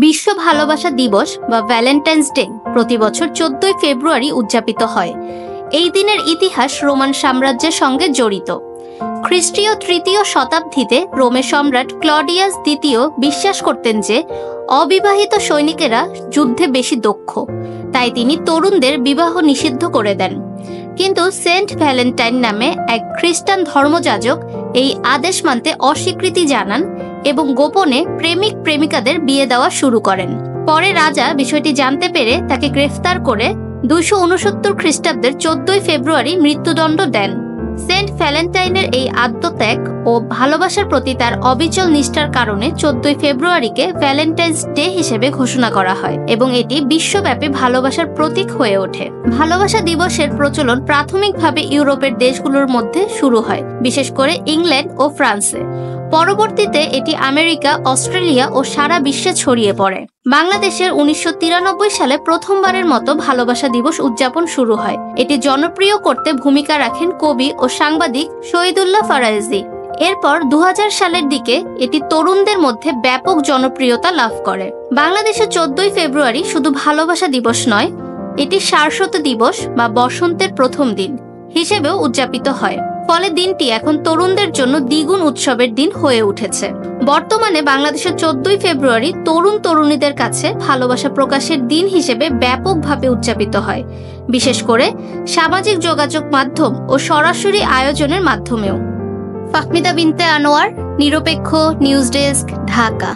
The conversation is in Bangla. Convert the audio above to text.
বিশ্ব ভালোবাসা দিবস বা ভ্যালেন্টাইন্স ডে প্রতি বছর 14 ফেব্রুয়ারি উদযাপিত হয়। এই দিনের ইতিহাস রোমান সাম্রাজ্যের সঙ্গে জড়িত। খ্রিস্টীয় 3য় শতাব্দীতে রোমের সম্রাট ক্লডিয়াস দ্বিতীয় বিশ্বাস করতেন যে অবিবাহিত সৈনিকেরা যুদ্ধে বেশি দক্ষ, তাই তিনি তরুণদের বিবাহ নিষিদ্ধ করে দেন। কিন্তু সেন্ট ভ্যালেন্টাইন নামে এক খ্রিস্টান ধর্মযাজক এই আদেশ মানতে অস্বীকৃতি জানান এবং গোপনে প্রেমিক প্রেমিকাদের বিয়ে দেওয়া শুরু করেন। পরে রাজা বিষয়টি জানতে পেরে তাকে গ্রেফতার করে 269 খ্রিস্টাব্দের 14 ফেব্রুয়ারি মৃত্যুদণ্ড দেন। সেন্ট ভ্যালেন্টাইনের এই আত্মত্যাগ ও ভালোবাসার প্রতি তার অবিচল নিষ্ঠার কারণে 14 ফেব্রুয়ারিকে ভ্যালেন্টাইন্স ডে হিসেবে ঘোষণা করা হয় এবং এটি বিশ্বব্যাপী ভালোবাসার প্রতীক হয়ে ওঠে। ভালোবাসা দিবসের প্রচলন প্রাথমিকভাবে ইউরোপের দেশগুলোর মধ্যে শুরু হয়, বিশেষ করে ইংল্যান্ড ও ফ্রান্সে। পরবর্তীতে এটি আমেরিকা, অস্ট্রেলিয়া ও সারা বিশ্বে ছড়িয়ে পড়ে। বাংলাদেশের 1993 সালে প্রথমবারের মতো ভালোবাসা দিবস উদযাপন শুরু হয়। এটি জনপ্রিয় করতে ভূমিকা রাখেন কবি ও সাংবাদিক শহীদুল্লাহ ফারাইজি। এরপর 2000 সালের দিকে এটি তরুণদের মধ্যে ব্যাপক জনপ্রিয়তা লাভ করে। বাংলাদেশে 14 ফেব্রুয়ারি শুধু ভালোবাসা দিবস নয়, এটি সারস্বত দিবস বা বসন্তের প্রথম দিন হিসেবেও উদযাপিত হয়। ফলে দিনটি এখন তরুণদের জন্য দ্বিগুণ উৎসবের দিন হয়ে উঠেছে। বর্তমানে বাংলাদেশের 14 ফেব্রুয়ারি তরুণ তরুণীদের কাছে ভালোবাসা প্রকাশের দিন হিসেবে ব্যাপকভাবে উদযাপিত হয়, বিশেষ করে সামাজিক যোগাযোগ মাধ্যম ও সরাসরি আয়োজনের মাধ্যমেও। ফাহমিদা বিনতে আনোয়ার, নিরপেক্ষ নিউজ ডেস্ক, ঢাকা।